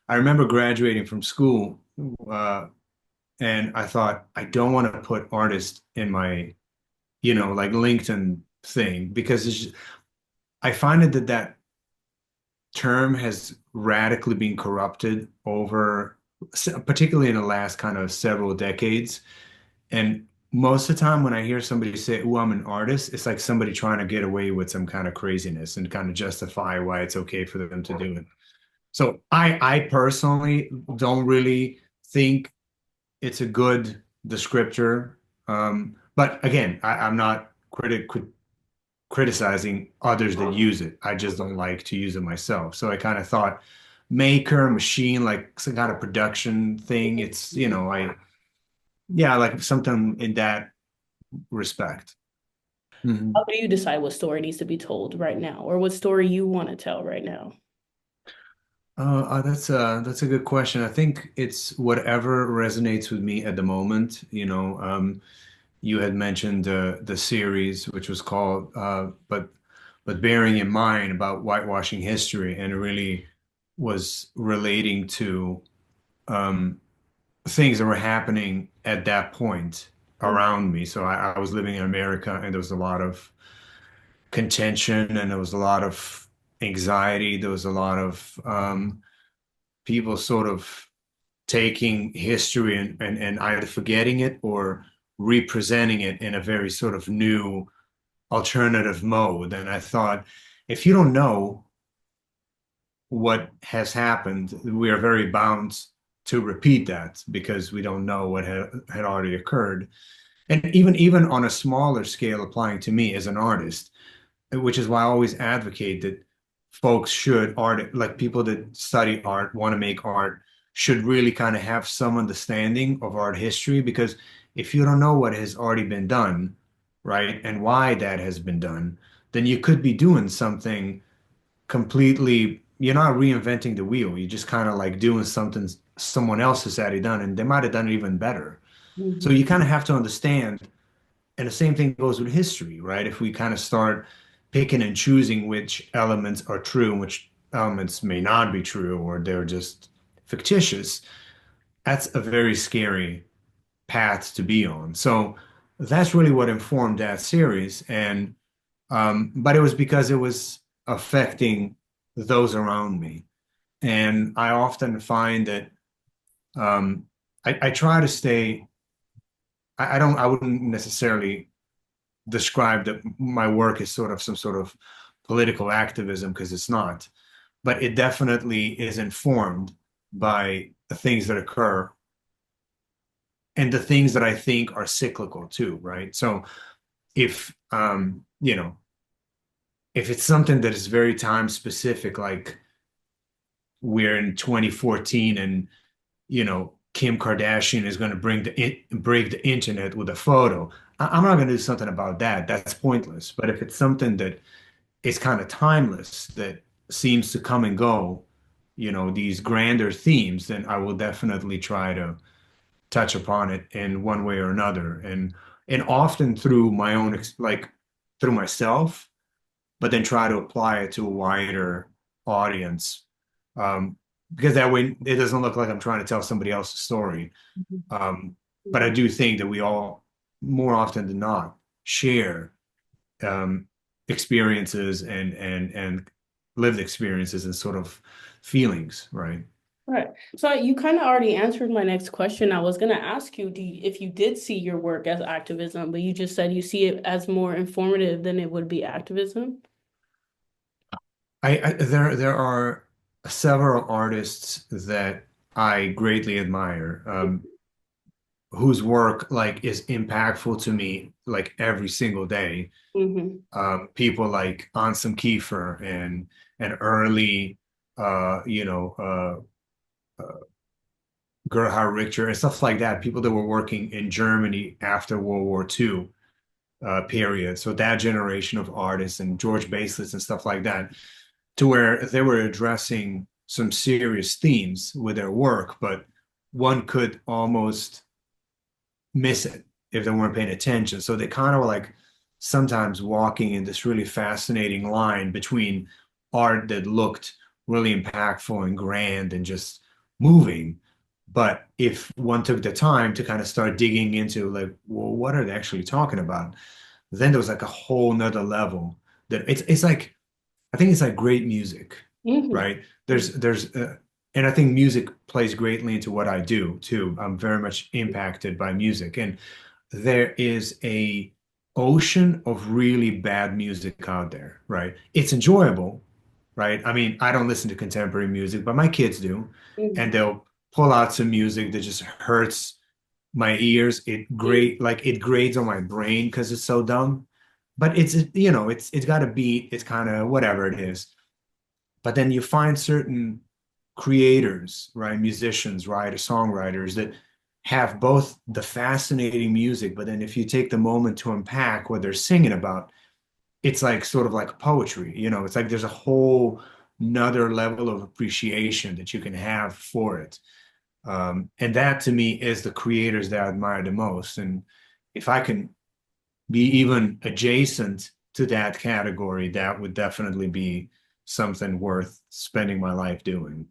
I remember graduating from school, uh, and I thought I don't want to put artist in my, like LinkedIn thing because I find it that term has radically been corrupted over, particularly in the last kind of several decades. And most of the time when I hear somebody say, "Oh, I'm an artist," it's like somebody trying to get away with some kind of craziness and kind of justify why it's okay for them to do it. So I personally don't really think it's a good descriptor. But again, I'm not criticizing others that use it. I just don't like to use it myself. So I kind of thought maker, machine, like some kind of production thing. It's, yeah, like something in that respect. Mhm. How do you decide what story needs to be told right now, or what story you want to tell right now? That's a good question. I think it's whatever resonates with me at the moment. You had mentioned the series, which was called but bearing in mind about whitewashing history, and it really was relating to um, things that were happening at that point around me. So I was living in America, and there was a lot of contention, and there was a lot of anxiety. There was a lot of people sort of taking history and either forgetting it or representing it in a very sort of new alternative mode. And I thought, if you don't know what has happened, we are very bound to repeat that because we don't know what had already occurred. And even on a smaller scale, applying to me as an artist, which is why I always advocate that folks should art, like people that study art, want to make art, should really kind of have some understanding of art history because if you don't know what has already been done, right, and why that has been done, then you could be doing something completely, you're not reinventing the wheel. You're just kind of like doing something someone else has already done, and they might have done it even better. So Mhm. you kind of have to understand, and the same thing goes with history, right? If we kind of start picking and choosing which elements are true and which elements may not be true, or they're just fictitious, that's a very scary path to be on. So that's really what informed that series. And but it was because it was affecting those around me. And I often find that um, I try to stay, I wouldn't necessarily describe that my work is sort of some sort of political activism because it's not, but it definitely is informed by the things that occur and the things that I think are cyclical too, right? So if if it's something that is very time specific, like we're in 2014 and Kim Kardashian is going to break the internet with a photo. I'm not going to do something about that. That's pointless. But if it's something that is kind of timeless, that seems to come and go, these grander themes, then I will definitely try to touch upon it in one way or another. And often through my own like through myself, but then try to apply it to a wider audience. Um, because that way it doesn't look like I'm trying to tell somebody else's story. Um, but I do think that we all, more often than not, share um, experiences and lived experiences and sort of feelings, right? Right. So you kind of already answered my next question. I was going to ask you, if you did see your work as activism, but you just said you see it as more informative than it would be activism. There are several artists that I greatly admire, whose work like is impactful to me like every single day. Mm-hmm. People like Ansem Kiefer and early, Gerhard Richter and stuff like that. People that were working in Germany after World War II period. So that generation of artists and George Baselitz and stuff like that, to where they were addressing some serious themes with their work, but one could almost miss it if they weren't paying attention. So they kind of were like sometimes walking in this really fascinating line between art that looked really impactful and grand and just moving. But if one took the time to kind of start digging into like, well, what are they actually talking about? Then there was like a whole nother level that it's like I think it's like great music, Hmm. right? And I think music plays greatly into what I do too. I'm very much impacted by music, and there is a ocean of really bad music out there, right? It's enjoyable, right? I mean, I don't listen to contemporary music, but my kids do, and Hmm. they'll pull out some music that just hurts my ears. It grades on my brain because it's so dumb. But it's got a beat, it's kind of whatever it is. But then you find certain creators, right? Musicians, writers, songwriters that have both the fascinating music, but then if you take the moment to unpack what they're singing about, it's like sort of like poetry, it's like there's a whole another level of appreciation that you can have for it. And that to me is the creators that I admire the most. And if I can be even adjacent to that category, that would definitely be something worth spending my life doing.